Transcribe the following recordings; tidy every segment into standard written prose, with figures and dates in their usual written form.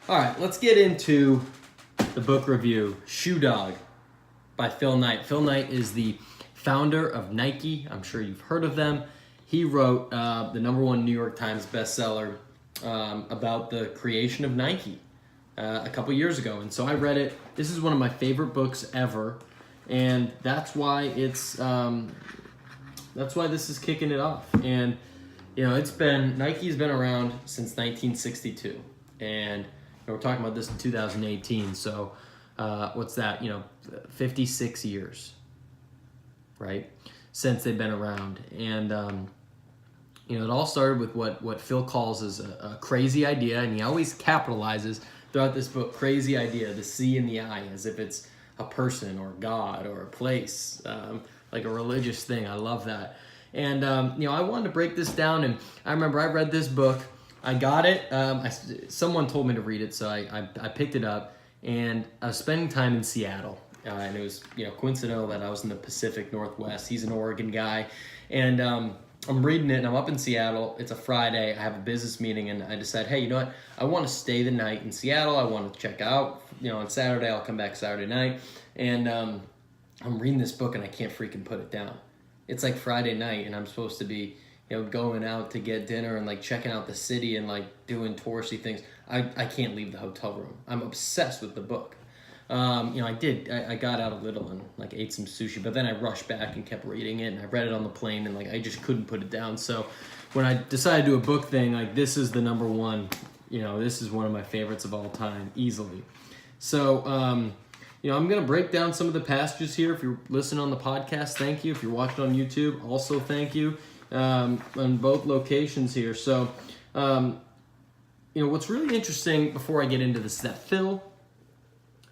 All right, let's get into the book review, Shoe Dog by Phil Knight. Phil Knight is the founder of Nike. I'm sure you've heard of them. He wrote the #1 New York Times bestseller about the creation of Nike a couple years ago. And so I read it. This is one of my favorite books ever. And that's why this is kicking it off. And Nike's been around since 1962. And we're talking about this in 2018, so what's that? 56 years, right, since they've been around, and it all started with what Phil calls as a crazy idea, and he always capitalizes throughout this book, crazy idea, the C in the I, as if it's a person or God or a place, like a religious thing. I love that, and I wanted to break this down, and I remember I read this book. I got it. Someone told me to read it, so I picked it up, and I was spending time in Seattle, and it was coincidental that I was in the Pacific Northwest. He's an Oregon guy, and I'm reading it, and I'm up in Seattle. It's a Friday. I have a business meeting, and I decide, hey, you know what? I want to stay the night in Seattle. I want to check out. On Saturday, I'll come back Saturday night, and I'm reading this book, and I can't freaking put it down. It's like Friday night, and I'm supposed to be going out to get dinner and like checking out the city and like doing touristy things. I can't leave the hotel room. I'm obsessed with the book. I got out a little and like ate some sushi, but then I rushed back and kept reading it, and I read it on the plane, and like I just couldn't put it down. So when I decided to do a book thing, like this is the #1, this is one of my favorites of all time, easily. So I'm going to break down some of the passages here. If you're listening on the podcast, thank you. If you're watching on YouTube, also thank you. On both locations here. So, what's really interesting before I get into this is that Phil,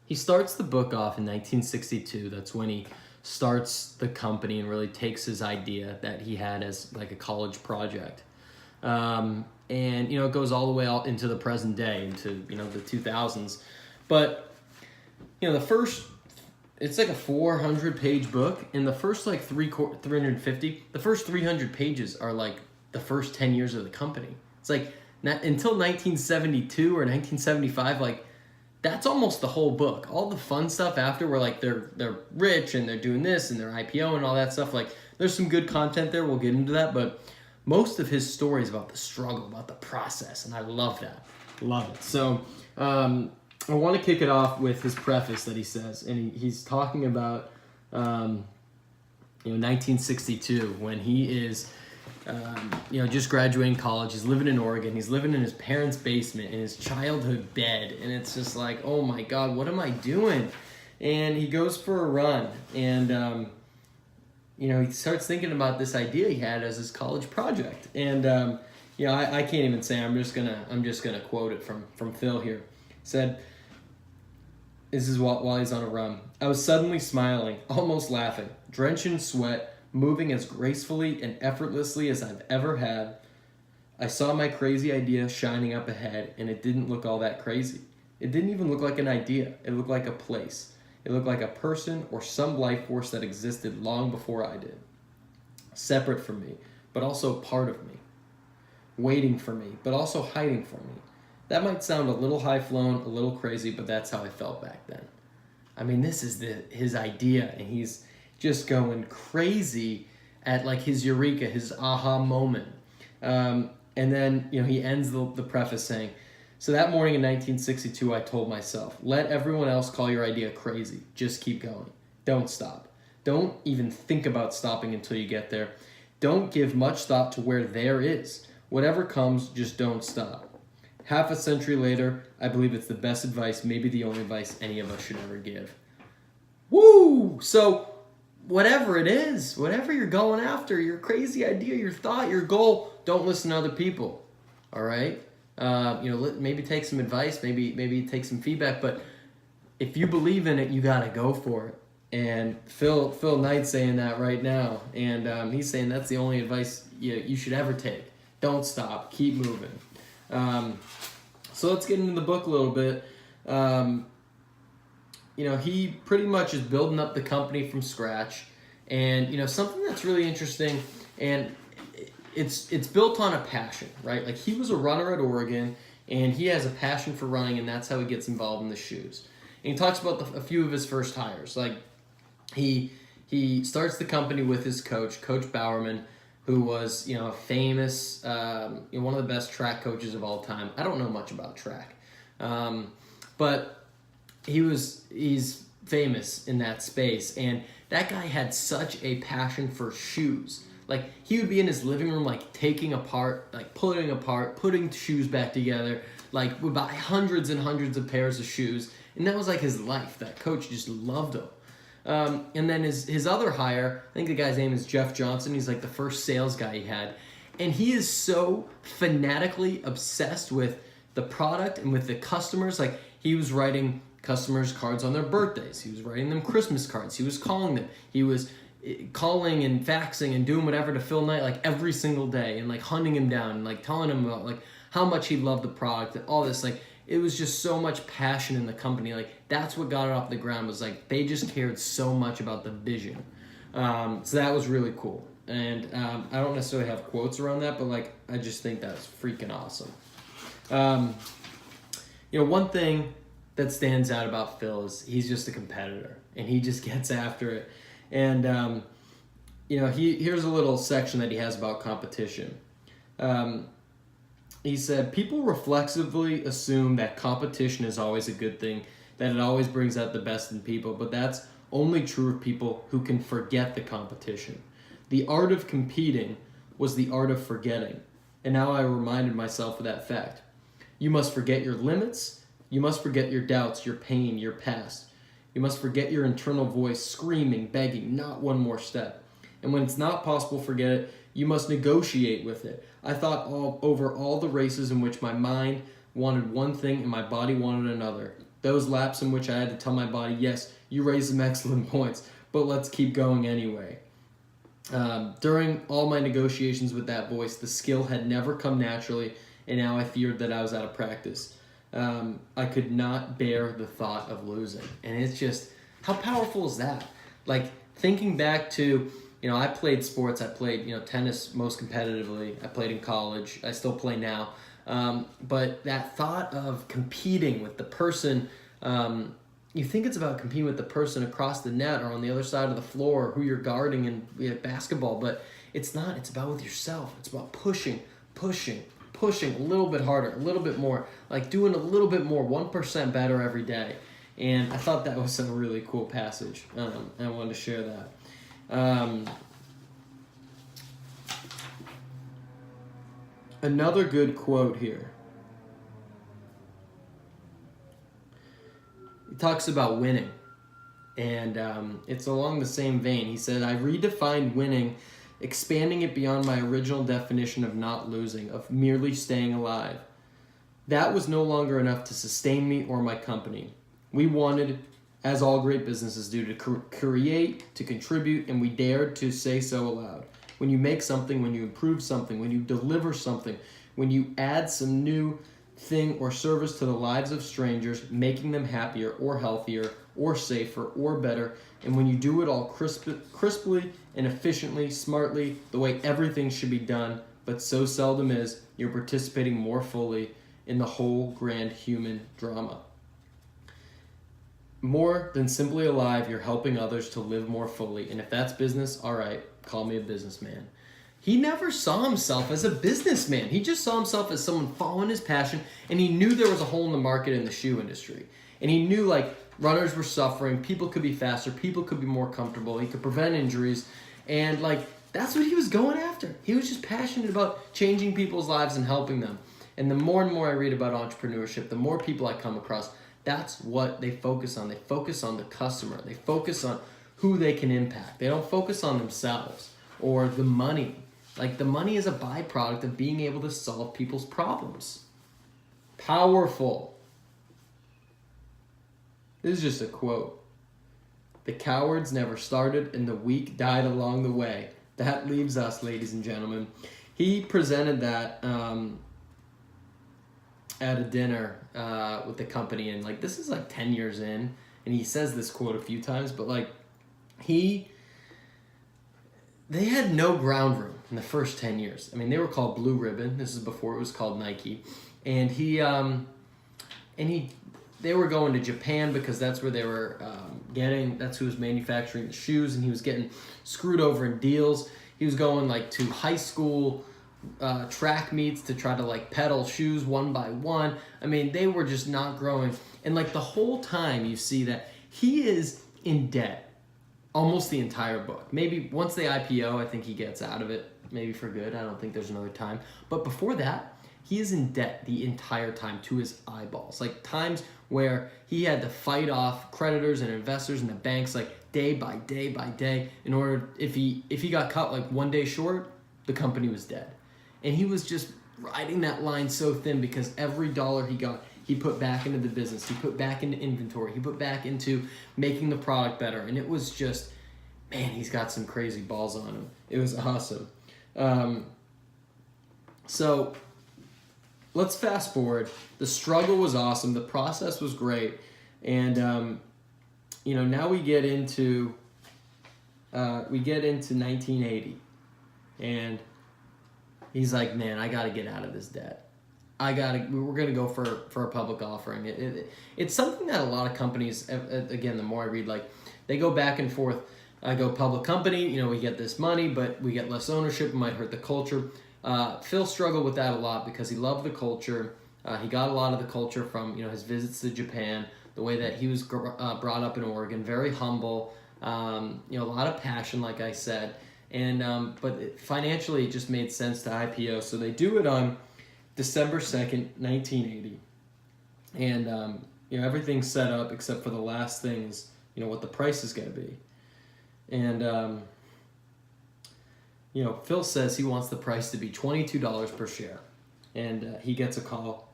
he starts the book off in 1962. That's when he starts the company and really takes his idea that he had as like a college project. And, it goes all the way out into the present day, into, the 2000s. But, the first... It's like a 400-page book, and the first 350, the first 300 pages are like the first 10 years of the company. It's like until 1972 or 1975, like that's almost the whole book. All the fun stuff after, where like they're rich and they're doing this and they're IPO and all that stuff. Like there's some good content there. We'll get into that, but most of his story is about the struggle, about the process, and I love that. Love it. So. I want to kick it off with his preface that he says, and he's talking about 1962, when he is just graduating college. He's living in Oregon. He's living in his parents' basement in his childhood bed, and it's just like, oh my God, what am I doing? And he goes for a run, and he starts thinking about this idea he had as his college project, and I can't even say. I'm just gonna quote it from Phil here. He said, this is while he's on a run. I was suddenly smiling, almost laughing, drenched in sweat, moving as gracefully and effortlessly as I've ever had. I saw my crazy idea shining up ahead, and it didn't look all that crazy. It didn't even look like an idea. It looked like a place. It looked like a person or some life force that existed long before I did. Separate from me, but also part of me. Waiting for me, but also hiding from me. That might sound a little high-flown, a little crazy, but that's how I felt back then. I mean, this is his idea, and he's just going crazy at like his eureka, his aha moment. And then, he ends the preface saying, so that morning in 1962, I told myself, let everyone else call your idea crazy. Just keep going. Don't stop. Don't even think about stopping until you get there. Don't give much thought to where there is. Whatever comes, just don't stop. Half a century later, I believe it's the best advice, maybe the only advice any of us should ever give. Woo! So, whatever it is, whatever you're going after, your crazy idea, your thought, your goal, don't listen to other people. All right? Maybe take some advice, maybe take some feedback, but if you believe in it, you gotta go for it. And Phil Knight's saying that right now, and he's saying that's the only advice you should ever take. Don't stop. Keep moving. So let's get into the book a little bit. He pretty much is building up the company from scratch, and something that's really interesting, and it's built on a passion, right? Like he was a runner at Oregon. And he has a passion for running, and that's how he gets involved in the shoes. And he talks about a few of his first hires. Like, he starts the company with his coach, Coach Bowerman, who was, a famous, one of the best track coaches of all time. I don't know much about track, but he's famous in that space, and that guy had such a passion for shoes. Like, he would be in his living room, like, taking apart, like, pulling apart, putting shoes back together, like, would buy hundreds and hundreds of pairs of shoes, and that was, like, his life. That coach just loved him. And then his other hire, I think the guy's name is Jeff Johnson. He's like the first sales guy he had. And he is so fanatically obsessed with the product and with the customers. Like, he was writing customers cards on their birthdays. He was writing them Christmas cards. He was calling them. He was calling and faxing and doing whatever to Phil Knight, like, every single day, and like hunting him down and like telling him about like how much he loved the product and all this. Like, it was just so much passion in the company. Like, that's what got it off the ground, was like they just cared so much about the vision. So that was really cool. And I don't necessarily have quotes around that, but like I just think that's freaking awesome. One thing that stands out about Phil is he's just a competitor, and he just gets after it. And here's a little section that he has about competition. He said, people reflexively assume that competition is always a good thing, that it always brings out the best in people, but that's only true of people who can forget the competition. The art of competing was the art of forgetting, and now I reminded myself of that fact. You must forget your limits. You must forget your doubts, your pain, your past. You must forget your internal voice screaming, begging, not one more step. And when it's not possible to forget it, you must negotiate with it. I thought over all the races in which my mind wanted one thing and my body wanted another. Those laps in which I had to tell my body, yes, you raised some excellent points, but let's keep going anyway. During all my negotiations with that voice, the skill had never come naturally, and now I feared that I was out of practice. I could not bear the thought of losing. And it's just, how powerful is that? Like, thinking back to, I played sports. I played, tennis most competitively. I played in college. I still play now. But that thought of competing with the person, you think it's about competing with the person across the net or on the other side of the floor, who you're guarding in basketball, but it's not. It's about with yourself. It's about pushing a little bit harder, a little bit more, like doing a little bit more, 1% better every day. And I thought that was a really cool passage, and I wanted to share that. Another good quote here. He talks about winning, and it's along the same vein. He said, I redefined winning, expanding it beyond my original definition of not losing, of merely staying alive. That was no longer enough to sustain me or my company. We wanted, as all great businesses do, to create, to contribute, and we dared to say so aloud. When you make something, when you improve something, when you deliver something, when you add some new thing or service to the lives of strangers, making them happier or healthier or safer or better, and when you do it all crisply and efficiently, smartly, the way everything should be done, but so seldom is, you're participating more fully in the whole grand human drama. More than simply alive, you're helping others to live more fully. And if that's business, all right, call me a businessman. He never saw himself as a businessman. He just saw himself as someone following his passion, and he knew there was a hole in the market in the shoe industry. And he knew, like, runners were suffering, people could be faster, people could be more comfortable, he could prevent injuries, and, like, that's what he was going after. He was just passionate about changing people's lives and helping them. And the more and more I read about entrepreneurship, the more people I come across, that's what they focus on. They focus on the customer. They focus on who they can impact. They don't focus on themselves or the money. Like, the money is a byproduct of being able to solve people's problems. Powerful. This is just a quote. The cowards never started and the weak died along the way. That leaves us, ladies and gentlemen. He presented that at a dinner with the company, and like, this is like 10 years in, and he says this quote a few times, but like, they had no ground room in the first 10 years. I mean, they were called Blue Ribbon. This is before it was called Nike. and they were going to Japan because that's where they were that's who was manufacturing the shoes, and he was getting screwed over in deals. He was going like to high school track meets to try to like pedal shoes one by one. I mean, they were just not growing. And like the whole time you see that he is in debt almost the entire book. Maybe once they IPO, I think he gets out of it, maybe for good. I don't think there's another time. But before that, he is in debt the entire time to his eyeballs. Like times where he had to fight off creditors and investors and the banks like day by day by day in order, if he got caught like one day short, the company was dead. And he was just riding that line so thin because every dollar he got, he put back into the business. He put back into inventory. He put back into making the product better. And it was just, man, he's got some crazy balls on him. It was awesome. So let's fast forward. The struggle was awesome. The process was great. And, now we get into 1980. And he's like, man, I got to get out of this debt. We're going to go for a public offering. It's something that a lot of companies, again, the more I read, like they go back and forth. I go public company, we get this money, but we get less ownership. It might hurt the culture. Phil struggled with that a lot because he loved the culture. He got a lot of the culture from, his visits to Japan, the way that he was brought up in Oregon, very humble, a lot of passion, like I said. And but financially, it just made sense to IPO. So they do it on December 2nd, 1980. And, everything's set up except for the last things, what the price is going to be. And, Phil says he wants the price to be $22 per share. And he gets a call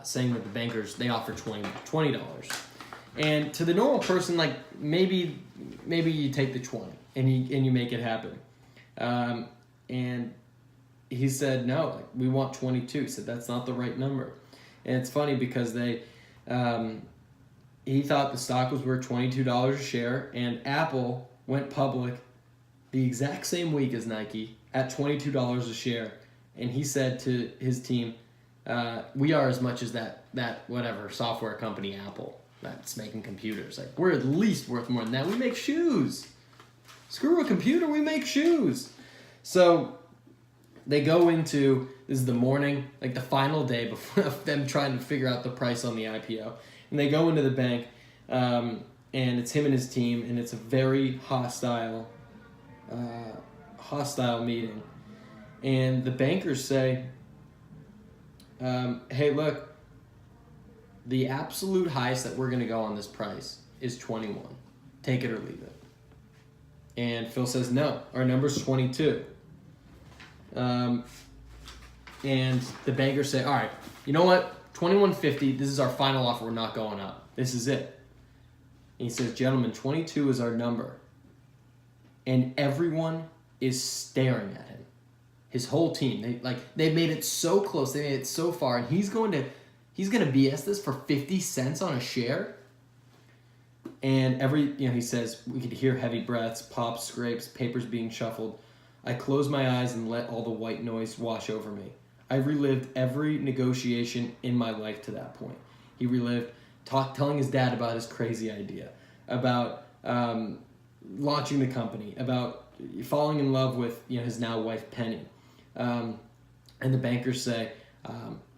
saying that the bankers, they offer $20. And to the normal person, like maybe you take the 20 and you make it happen. And he said, no, like, we want 22. He said, that's not the right number. And it's funny because he thought the stock was worth $22 a share, and Apple went public the exact same week as Nike at $22 a share. And he said to his team, we are as much as that whatever software company, Apple, that's making computers. Like, we're at least worth more than that. We make shoes. Screw a computer, we make shoes. So they go into, this is the morning, like the final day before of them trying to figure out the price on the IPO. And they go into the bank, and it's him and his team, and it's a very hostile meeting. And the bankers say, hey, look, the absolute highest that we're going to go on this price is 21. Take it or leave it. And Phil says, no, our number's 22. And the bankers say, all right, you know what? $21.50, this is our final offer. We're not going up. This is it. And he says, gentlemen, 22 is our number. And everyone is staring at him. His whole team. They made it so close. They made it so far. And he's going to BS this for 50 cents on a share. And he says, we could hear heavy breaths, pops, scrapes, papers being shuffled. I closed my eyes and let all the white noise wash over me. I relived every negotiation in my life to that point. He relived telling his dad about his crazy idea, about launching the company, about falling in love with his now wife Penny. And the bankers say,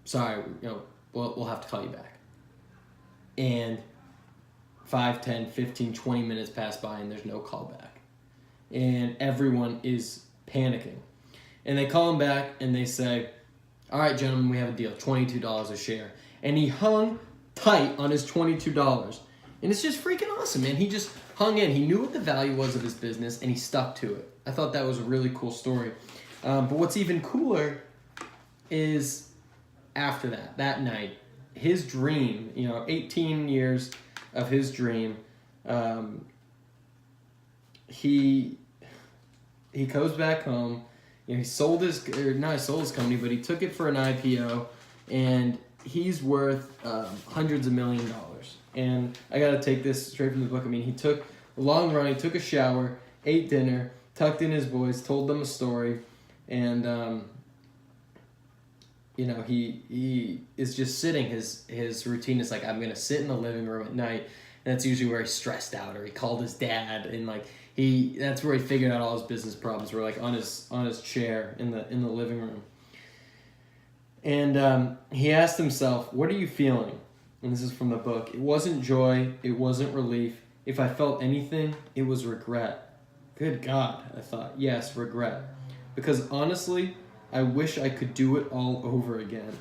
sorry, we'll have to call you back. And 5, 10, 15, 20 minutes pass by and there's no call back. And everyone is panicking. And they call him back and they say, all right, gentlemen, we have a deal, $22 a share. And he hung tight on his $22. And it's just freaking awesome, man. He just hung in. He knew what the value was of his business and he stuck to it. I thought that was a really cool story. But what's even cooler is after that night, his dream, 18 years of his dream, he goes back home. He sold his company, but he took it for an IPO, and he's worth hundreds of $1 million. And I got to take this straight from the book. I mean, he took a long run, he took a shower, ate dinner, tucked in his boys, told them a story, and he is just sitting. His routine is like, I'm gonna sit in the living room at night, and that's usually where he's stressed out, or he called his dad, and like that's where he figured out all his business problems were, like on his chair in the living room. And he asked himself, what are you feeling? And this is from the book. It wasn't joy, it wasn't relief. If I felt anything, it was regret. Good God, I thought. Yes, regret. Because honestly, I wish I could do it all over again.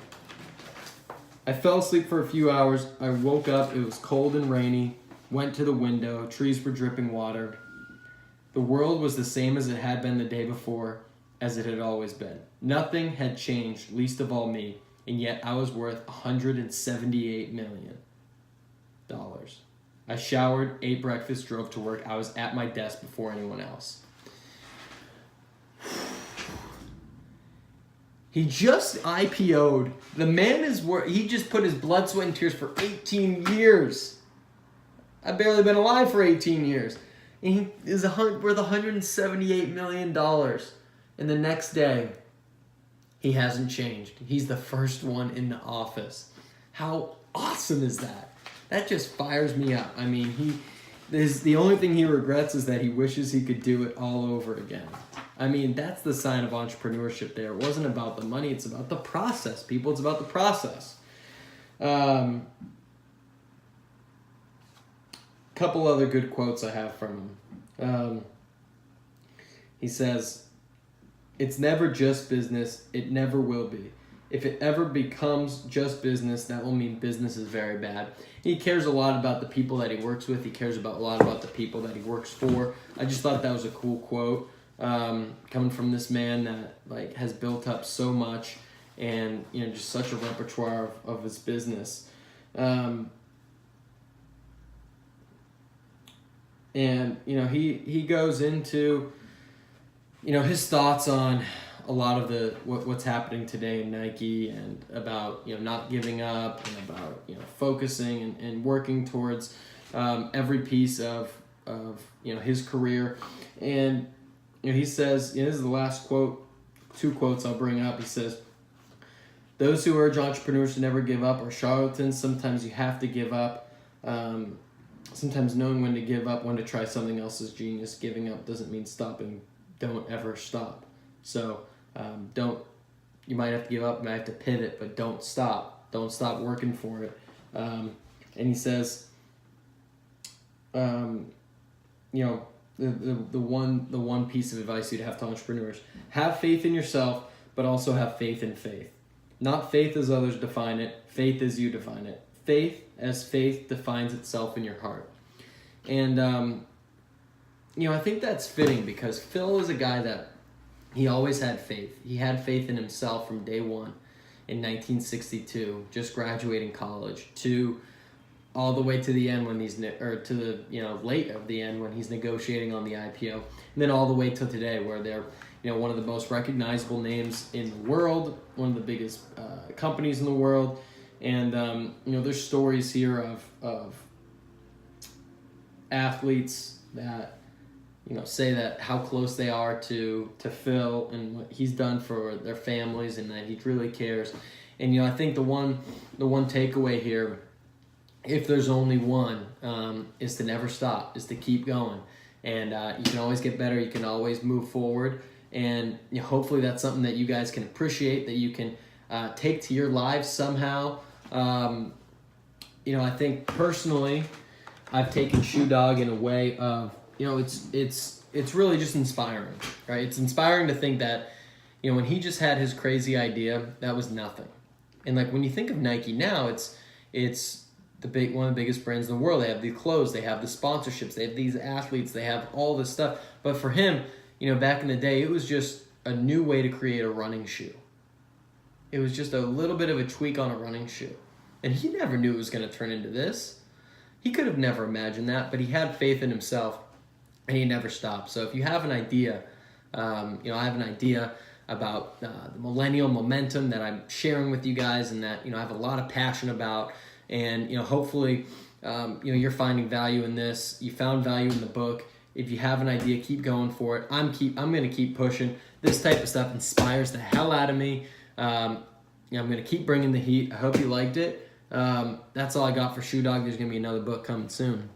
I fell asleep for a few hours. I woke up. It was cold and rainy. Went to the window. Trees were dripping water. The world was the same as it had been the day before, as it had always been. Nothing had changed, least of all me, and yet I was worth $178 million. I showered, ate breakfast, drove to work. I was at my desk before anyone else. He just IPO'd. The man is he just put his blood, sweat, and tears for 18 years. I've barely been alive for 18 years. And he is worth $178 million. And the next day, he hasn't changed. He's the first one in the office. How awesome is that? That just fires me up. I mean, the only thing he regrets is that he wishes he could do it all over again. I mean, that's the sign of entrepreneurship there. It wasn't about the money. It's about the process, people. It's about the process. Couple other good quotes I have from him. He says, it's never just business. It never will be. If it ever becomes just business, that will mean business is very bad. He cares a lot about the people that he works with. He cares a lot about the people that he works for. I just thought that was a cool quote, coming from this man that has built up so much, and just such a repertoire of his business. And he goes into his thoughts on a lot of what's happening today in Nike, and about not giving up, and about focusing and working towards every piece of his career. And he says, this is the last quote, two quotes I'll bring up. He says, those who urge entrepreneurs to never give up are charlatans. Sometimes you have to give up. Sometimes knowing when to give up, when to try something else is genius. Giving up doesn't mean stopping. Don't ever stop. So you might have to give up, you might have to pivot, but don't stop. Don't stop working for it. And he says, the one piece of advice you'd have to entrepreneurs: have faith in yourself, but also have faith in faith. Not faith as others define it, faith as you define it. Faith as faith defines itself in your heart. And, I think that's fitting, because Phil is a guy that he always had faith. He had faith in himself from day one in 1962, just graduating college, to all the way to the end when late of the end when he's negotiating on the IPO, and then all the way to today, where they're one of the most recognizable names in the world, one of the biggest companies in the world. And there's stories here of athletes that say that how close they are to Phil and what he's done for their families, and that he really cares. And I think the one takeaway here, if there's only one, is to never stop, is to keep going. And you can always get better. You can always move forward. And hopefully that's something that you guys can appreciate, that you can take to your lives somehow. I think personally, I've taken Shoe Dog in a way of, it's really just inspiring, right? It's inspiring to think that, when he just had his crazy idea, that was nothing. And like when you think of Nike now, it's one of the biggest brands in the world. They have the clothes, they have the sponsorships, they have these athletes, they have all this stuff. But for him, back in the day, it was just a new way to create a running shoe. It was just a little bit of a tweak on a running shoe. And he never knew it was going to turn into this. He could have never imagined that, but he had faith in himself, and he never stopped. So if you have an idea, I have an idea about the Millennial Momentum that I'm sharing with you guys, and that, I have a lot of passion about. And, hopefully, you're finding value in this. You found value in the book. If you have an idea, keep going for it. I'm going to keep pushing. This type of stuff inspires the hell out of me. I'm going to keep bringing the heat. I hope you liked it. That's all I got for Shoe Dog. There's going to be another book coming soon.